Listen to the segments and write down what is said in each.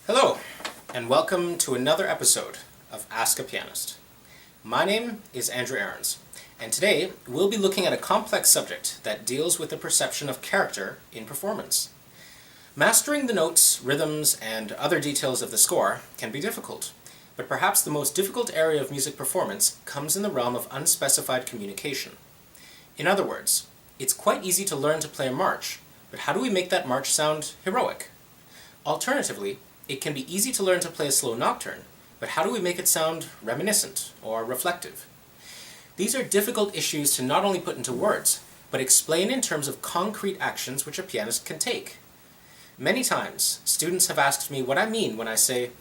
Hello, and welcome to another episode of Ask a Pianist. My name is Andrew Aarons, and today we'll be looking at a complex subject that deals with the perception of character in performance. Mastering the notes, rhythms, and other details of the score can be difficult, but perhaps the most difficult area of music performance comes in the realm of unspecified communication. In other words, it's quite easy to learn to play a march, but how do we make that march sound heroic? Alternatively, it can be easy to learn to play a slow nocturne, but how do we make it sound reminiscent or reflective? These are difficult issues to not only put into words, but explain in terms of concrete actions which a pianist can take. Many times, students have asked me what I mean when I say,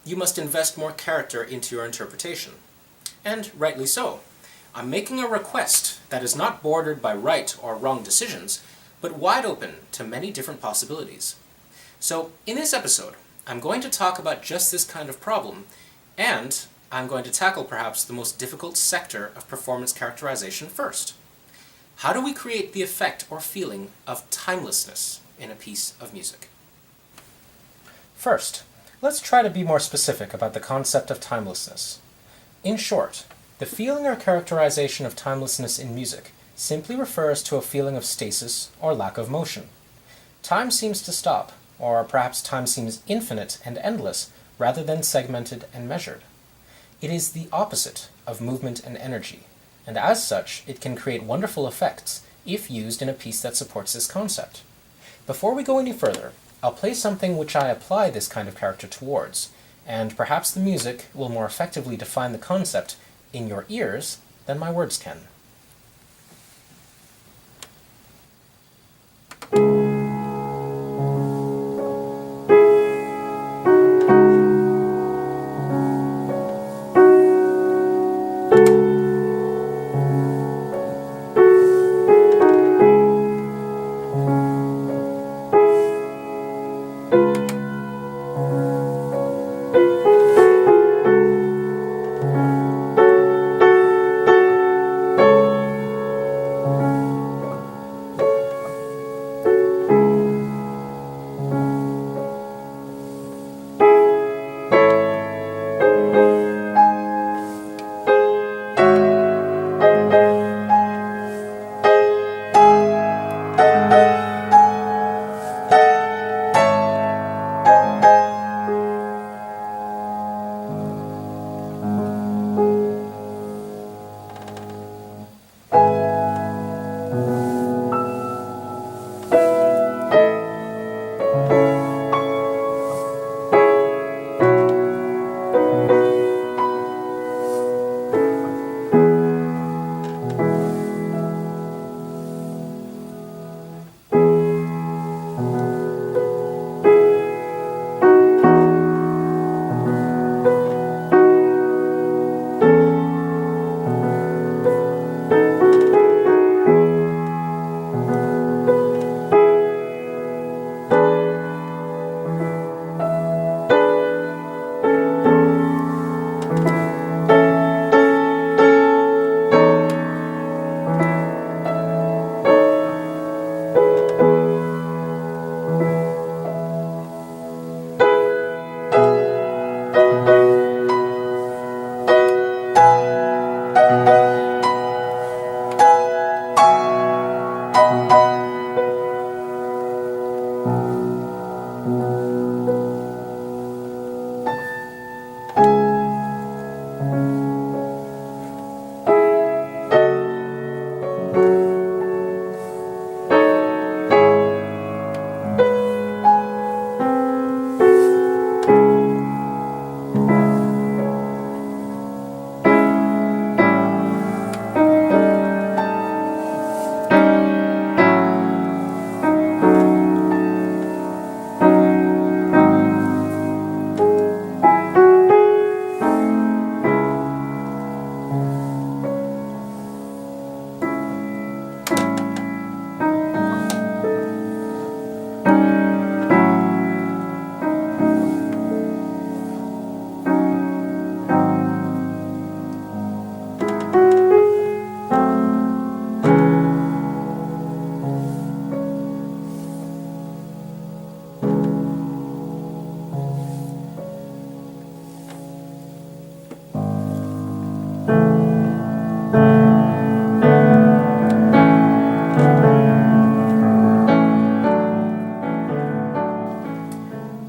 you must invest more character into your interpretation. And rightly so. I'm making a request that is not bordered by right or wrong decisions, but wide open to many different possibilities. So, in this episode, I'm going to talk about just this kind of problem, and I'm going to tackle perhaps the most difficult sector of performance characterization first. How do we create the effect or feeling of timelessness in a piece of music? First, let's try to be more specific about the concept of timelessness. In short, the feeling or characterization of timelessness in music simply refers to a feeling of stasis or lack of motion. Time seems to stop, or perhaps time seems infinite and endless rather than segmented and measured. It is the opposite of movement and energy, and as such it can create wonderful effects if used in a piece that supports this concept. Before we go any further, I'll play something which I apply this kind of character towards, and perhaps the music will more effectively define the concept in your ears than my words can.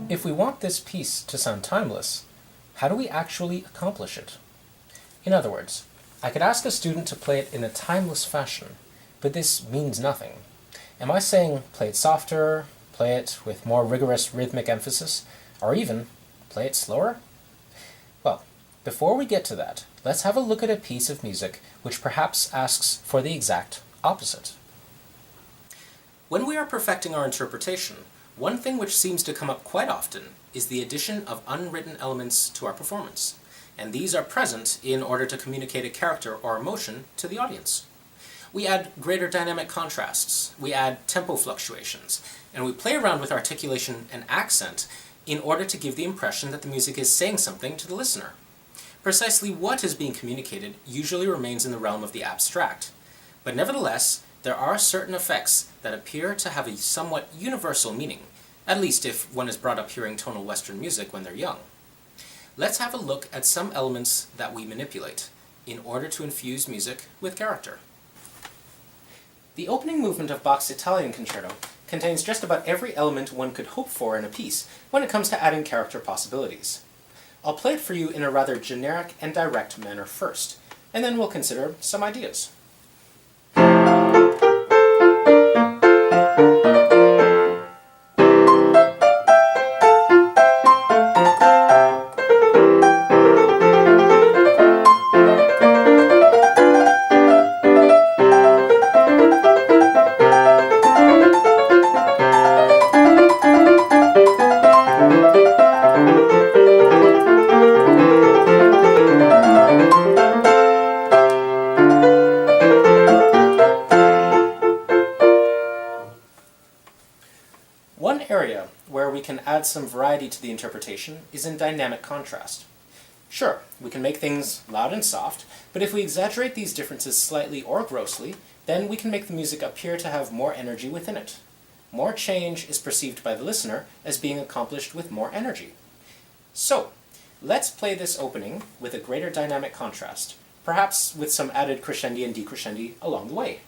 If we want this piece to sound timeless, how do we actually accomplish it? In other words, I could ask a student to play it in a timeless fashion, but this means nothing. Am I saying play it softer, play it with more rigorous rhythmic emphasis, or even play it slower? Well, before we get to that, let's have a look at a piece of music which perhaps asks for the exact opposite. When we are perfecting our interpretation, one thing which seems to come up quite often is the addition of unwritten elements to our performance, and these are present in order to communicate a character or emotion to the audience. We add greater dynamic contrasts, we add tempo fluctuations, and we play around with articulation and accent in order to give the impression that the music is saying something to the listener. Precisely what is being communicated usually remains in the realm of the abstract, but nevertheless, there are certain effects that appear to have a somewhat universal meaning, at least if one is brought up hearing tonal Western music when they're young. Let's have a look at some elements that we manipulate in order to infuse music with character. The opening movement of Bach's Italian Concerto contains just about every element one could hope for in a piece when it comes to adding character possibilities. I'll play it for you in a rather generic and direct manner first, and then we'll consider some ideas. One area where we can add some variety to the interpretation is in dynamic contrast. Sure, we can make things loud and soft, but if we exaggerate these differences slightly or grossly, then we can make the music appear to have more energy within it. More change is perceived by the listener as being accomplished with more energy. So, let's play this opening with a greater dynamic contrast, perhaps with some added crescendi and decrescendi along the way.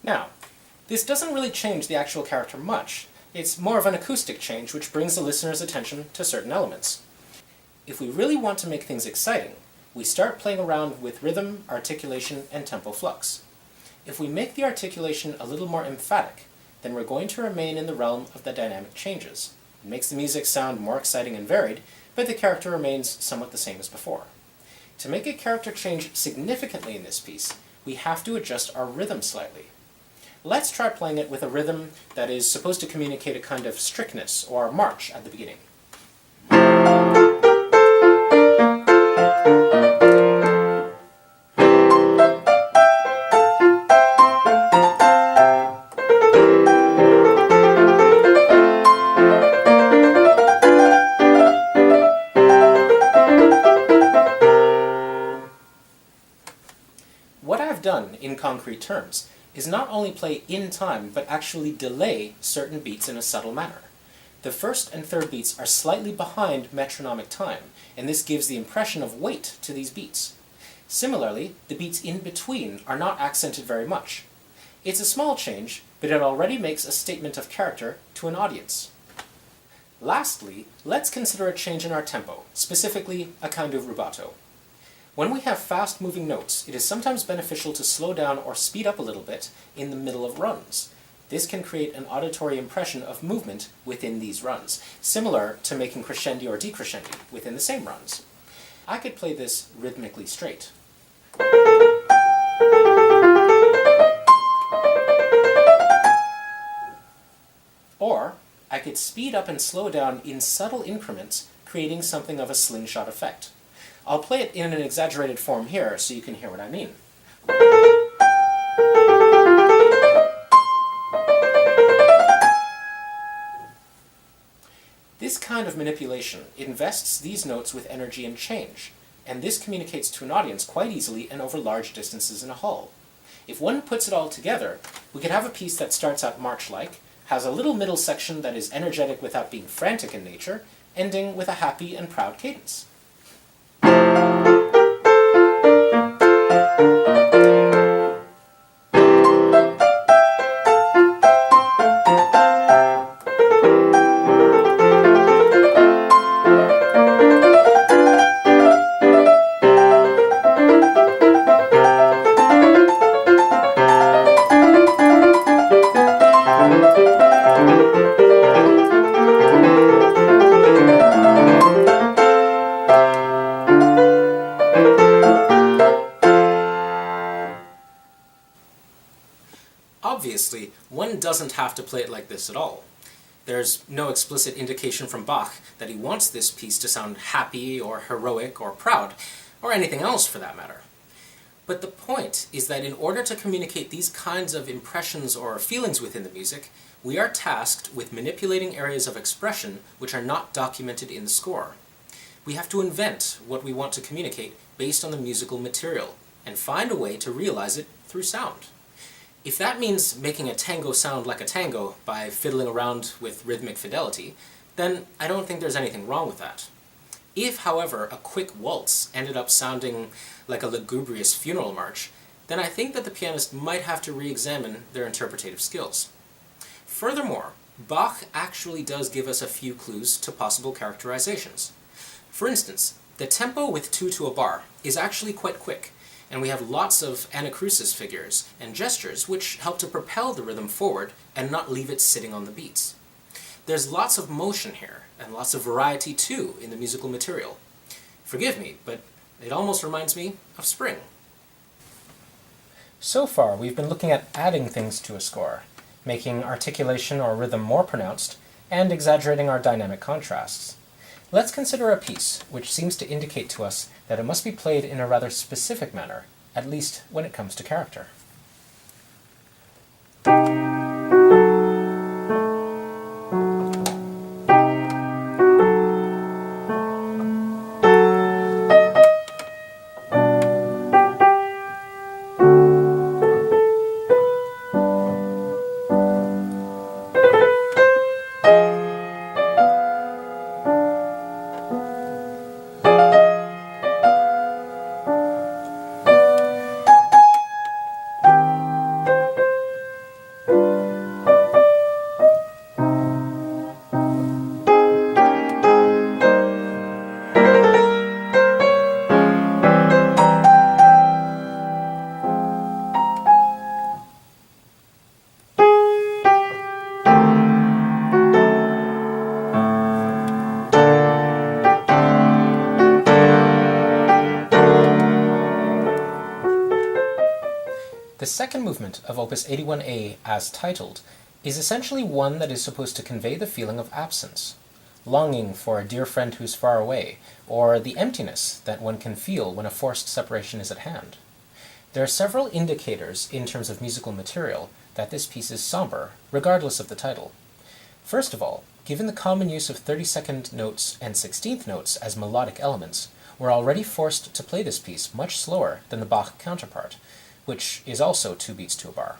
Now, this doesn't really change the actual character much. It's more of an acoustic change which brings the listener's attention to certain elements. If we really want to make things exciting, we start playing around with rhythm, articulation, and tempo flux. If we make the articulation a little more emphatic, then we're going to remain in the realm of the dynamic changes. It makes the music sound more exciting and varied, but the character remains somewhat the same as before. To make a character change significantly in this piece, we have to adjust our rhythm slightly. Let's try playing it with a rhythm that is supposed to communicate a kind of strictness or march at the beginning. What I've done, in concrete terms, is not only play in time, but actually delay certain beats in a subtle manner. The first and third beats are slightly behind metronomic time, and this gives the impression of weight to these beats. Similarly, the beats in between are not accented very much. It's a small change, but it already makes a statement of character to an audience. Lastly, let's consider a change in our tempo, specifically a kind of rubato. When we have fast-moving notes, it is sometimes beneficial to slow down or speed up a little bit in the middle of runs. This can create an auditory impression of movement within these runs, similar to making crescendi or decrescendi within the same runs. I could play this rhythmically straight. Or I could speed up and slow down in subtle increments, creating something of a slingshot effect. I'll play it in an exaggerated form here so you can hear what I mean. This kind of manipulation invests these notes with energy and change, and this communicates to an audience quite easily and over large distances in a hall. If one puts it all together, we could have a piece that starts out march-like, has a little middle section that is energetic without being frantic in nature, ending with a happy and proud cadence. Obviously, one doesn't have to play it like this at all. There's no explicit indication from Bach that he wants this piece to sound happy or heroic or proud, or anything else for that matter. But the point is that in order to communicate these kinds of impressions or feelings within the music, we are tasked with manipulating areas of expression which are not documented in the score. We have to invent what we want to communicate based on the musical material, and find a way to realize it through sound. If that means making a tango sound like a tango by fiddling around with rhythmic fidelity, then I don't think there's anything wrong with that. If, however, a quick waltz ended up sounding like a lugubrious funeral march, then I think that the pianist might have to re-examine their interpretative skills. Furthermore, Bach actually does give us a few clues to possible characterizations. For instance, the tempo with 2 to a bar is actually quite quick, and we have lots of anacrusis figures and gestures which help to propel the rhythm forward and not leave it sitting on the beats. There's lots of motion here, and lots of variety too in the musical material. Forgive me, but it almost reminds me of spring. So far, we've been looking at adding things to a score, making articulation or rhythm more pronounced, and exaggerating our dynamic contrasts. Let's consider a piece which seems to indicate to us that it must be played in a rather specific manner, at least when it comes to character. The second movement of Opus 81A, as titled, is essentially one that is supposed to convey the feeling of absence, longing for a dear friend who's far away, or the emptiness that one can feel when a forced separation is at hand. There are several indicators in terms of musical material that this piece is somber, regardless of the title. First of all, given the common use of 32nd notes and 16th notes as melodic elements, we're already forced to play this piece much slower than the Bach counterpart, which is also 2 beats to a bar.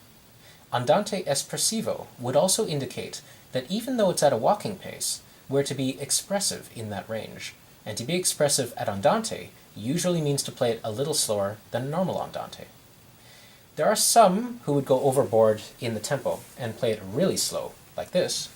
Andante espressivo would also indicate that even though it's at a walking pace, we're to be expressive in that range, and to be expressive at Andante usually means to play it a little slower than a normal Andante. There are some who would go overboard in the tempo and play it really slow, like this.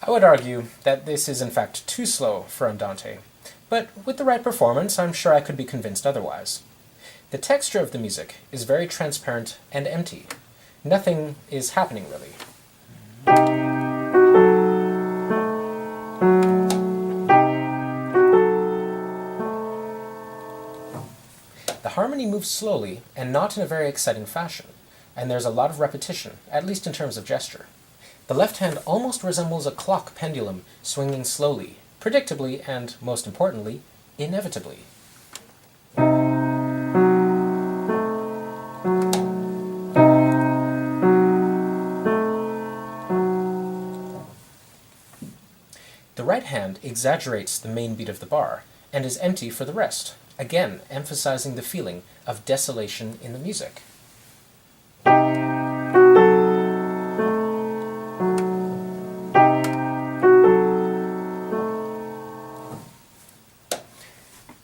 I would argue that this is in fact too slow for Andante, but with the right performance, I'm sure I could be convinced otherwise. The texture of the music is very transparent and empty. Nothing is happening, really. The harmony moves slowly and not in a very exciting fashion, and there's a lot of repetition, at least in terms of gesture. The left hand almost resembles a clock pendulum swinging slowly, predictably, and, most importantly, inevitably. The right hand exaggerates the main beat of the bar, and is empty for the rest, again emphasizing the feeling of desolation in the music.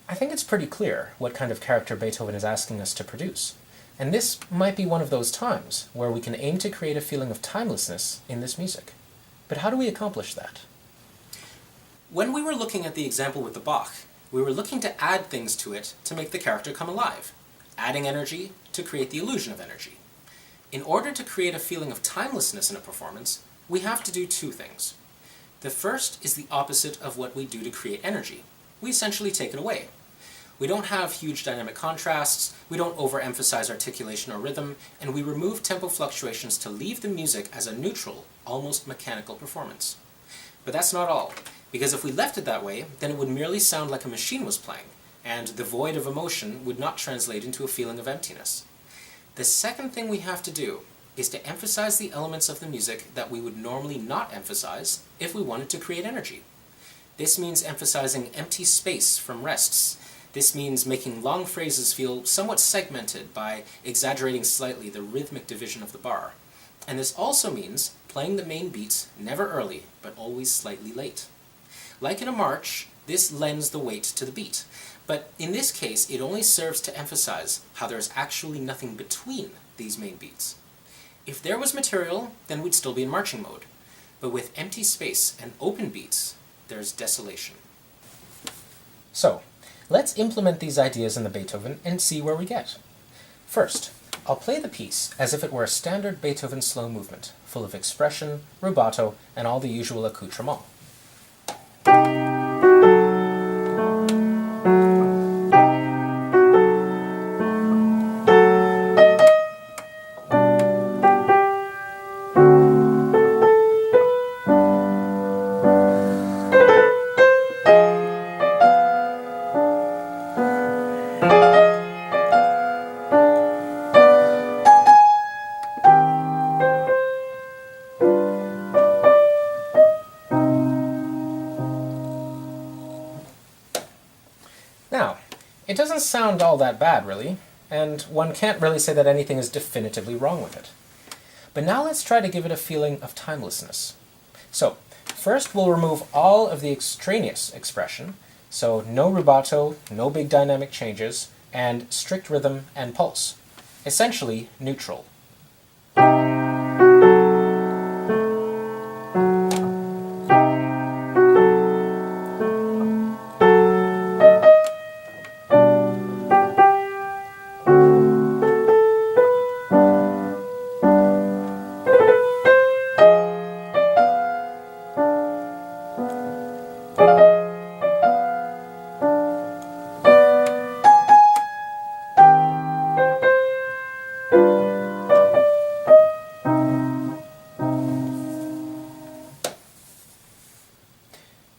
I think it's pretty clear what kind of character Beethoven is asking us to produce, and this might be one of those times where we can aim to create a feeling of timelessness in this music. But how do we accomplish that? When we were looking at the example with the Bach, we were looking to add things to it to make the character come alive, adding energy to create the illusion of energy. In order to create a feeling of timelessness in a performance, we have to do two things. The first is the opposite of what we do to create energy. We essentially take it away. We don't have huge dynamic contrasts, we don't overemphasize articulation or rhythm, and we remove tempo fluctuations to leave the music as a neutral, almost mechanical performance. But that's not all, because if we left it that way, then it would merely sound like a machine was playing, and the void of emotion would not translate into a feeling of emptiness. The second thing we have to do is to emphasize the elements of the music that we would normally not emphasize if we wanted to create energy. This means emphasizing empty space from rests. This means making long phrases feel somewhat segmented by exaggerating slightly the rhythmic division of the bar. And this also means playing the main beats never early, but always slightly late. Like in a march, this lends the weight to the beat, but in this case it only serves to emphasize how there's actually nothing between these main beats. If there was material, then we'd still be in marching mode, but with empty space and open beats, there's desolation. So, let's implement these ideas in the Beethoven and see where we get. First, I'll play the piece as if it were a standard Beethoven slow movement, full of expression, rubato, and all the usual accoutrements. Now, it doesn't sound all that bad, really, and one can't really say that anything is definitively wrong with it. But now let's try to give it a feeling of timelessness. So, first we'll remove all of the extraneous expression, so no rubato, no big dynamic changes, and strict rhythm and pulse. Essentially, neutral.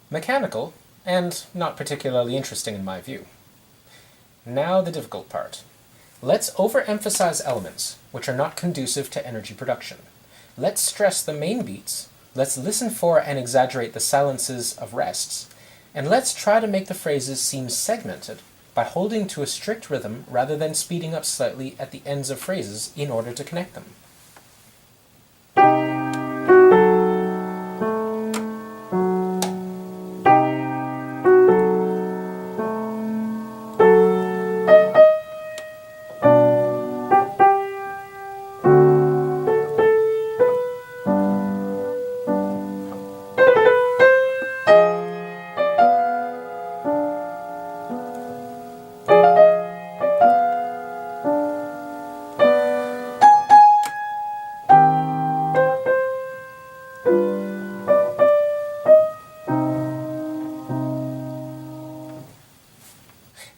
Mechanical, and not particularly interesting in my view. Now the difficult part. Let's overemphasize elements which are not conducive to energy production. Let's stress the main beats, let's listen for and exaggerate the silences of rests, and let's try to make the phrases seem segmented by holding to a strict rhythm rather than speeding up slightly at the ends of phrases in order to connect them.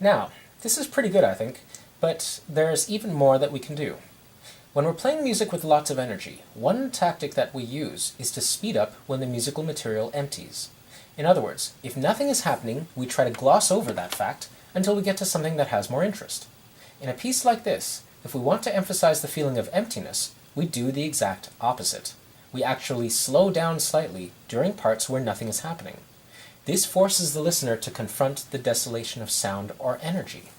Now, this is pretty good, I think, but there's even more that we can do. When we're playing music with lots of energy, one tactic that we use is to speed up when the musical material empties. In other words, if nothing is happening, we try to gloss over that fact until we get to something that has more interest. In a piece like this, if we want to emphasize the feeling of emptiness, we do the exact opposite. We actually slow down slightly during parts where nothing is happening. This forces the listener to confront the desolation of sound or energy.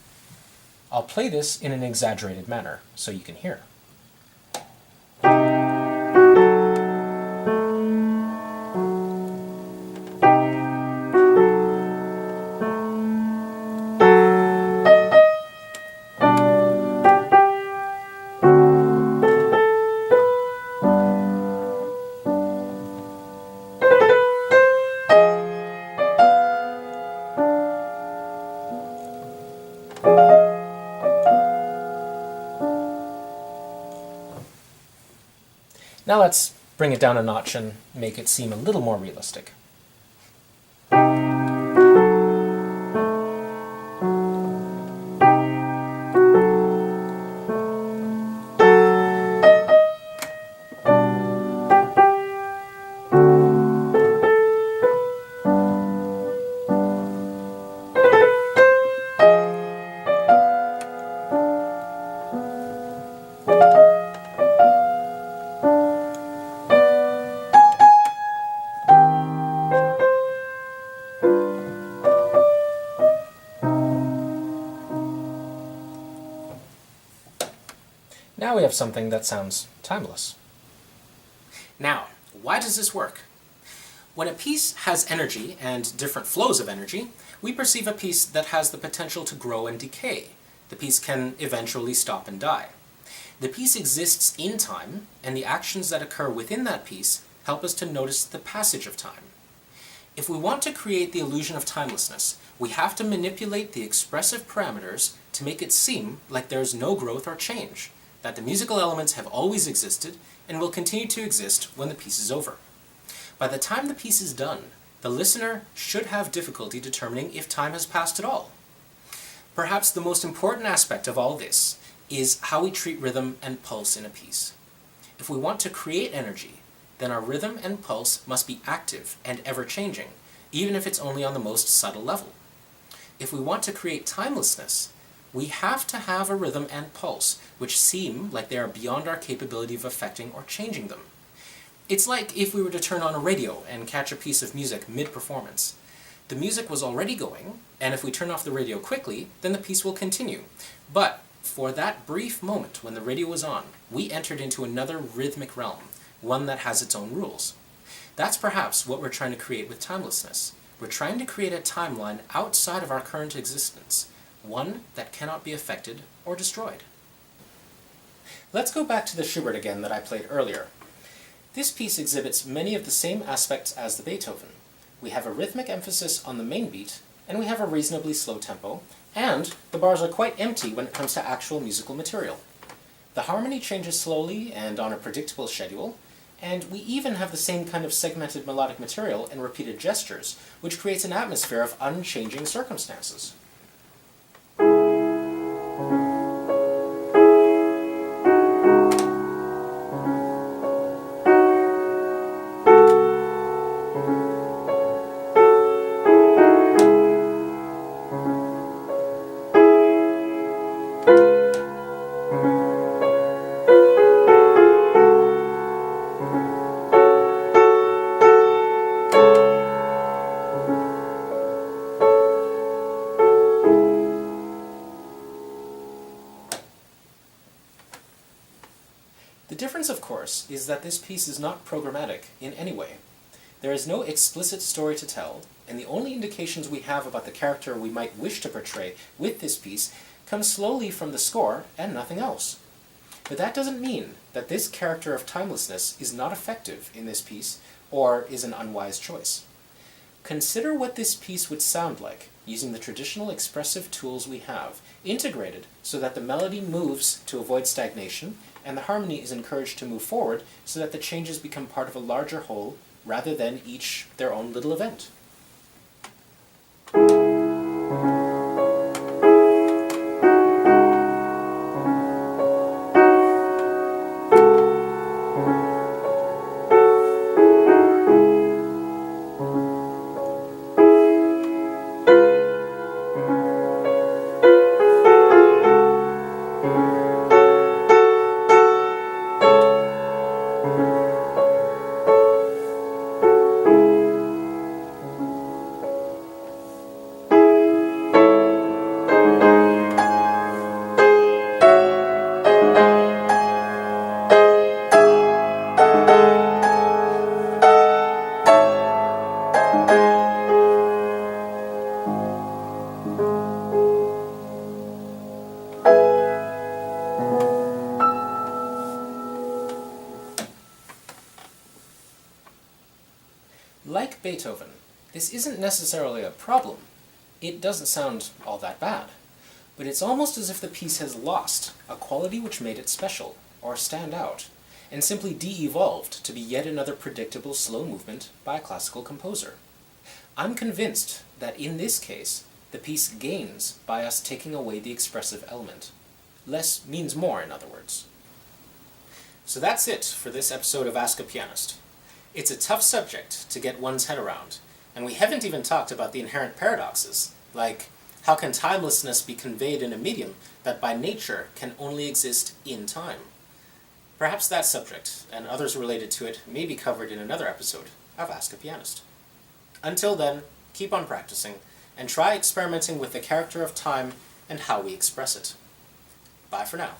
I'll play this in an exaggerated manner so you can hear. Now let's bring it down a notch and make it seem a little more realistic. Now we have something that sounds timeless. Now, why does this work? When a piece has energy and different flows of energy, we perceive a piece that has the potential to grow and decay. The piece can eventually stop and die. The piece exists in time, and the actions that occur within that piece help us to notice the passage of time. If we want to create the illusion of timelessness, we have to manipulate the expressive parameters to make it seem like there is no growth or change, that the musical elements have always existed and will continue to exist when the piece is over. By the time the piece is done, the listener should have difficulty determining if time has passed at all. Perhaps the most important aspect of all this is how we treat rhythm and pulse in a piece. If we want to create energy, then our rhythm and pulse must be active and ever-changing, even if it's only on the most subtle level. If we want to create timelessness, we have to have a rhythm and pulse which seem like they are beyond our capability of affecting or changing them. It's like if we were to turn on a radio and catch a piece of music mid-performance. The music was already going, and if we turn off the radio quickly, then the piece will continue. But for that brief moment when the radio was on, we entered into another rhythmic realm, one that has its own rules. That's perhaps what we're trying to create with timelessness. We're trying to create a timeline outside of our current existence, one that cannot be affected or destroyed. Let's go back to the Schubert again that I played earlier. This piece exhibits many of the same aspects as the Beethoven. We have a rhythmic emphasis on the main beat, and we have a reasonably slow tempo, and the bars are quite empty when it comes to actual musical material. The harmony changes slowly and on a predictable schedule, and we even have the same kind of segmented melodic material and repeated gestures, which creates an atmosphere of unchanging circumstances. The difference, of course, is that this piece is not programmatic in any way. There is no explicit story to tell, and the only indications we have about the character we might wish to portray with this piece come slowly from the score and nothing else. But that doesn't mean that this character of timelessness is not effective in this piece, or is an unwise choice. Consider what this piece would sound like using the traditional expressive tools we have, integrated so that the melody moves to avoid stagnation, and the harmony is encouraged to move forward so that the changes become part of a larger whole rather than each their own little event. Beethoven, this isn't necessarily a problem. It doesn't sound all that bad. But it's almost as if the piece has lost a quality which made it special, or stand out, and simply de-evolved to be yet another predictable slow movement by a classical composer. I'm convinced that in this case, the piece gains by us taking away the expressive element. Less means more, in other words. So that's it for this episode of Ask a Pianist. It's a tough subject to get one's head around, and we haven't even talked about the inherent paradoxes, like how can timelessness be conveyed in a medium that by nature can only exist in time? Perhaps that subject, and others related to it, may be covered in another episode of Ask a Pianist. Until then, keep on practicing, and try experimenting with the character of time and how we express it. Bye for now.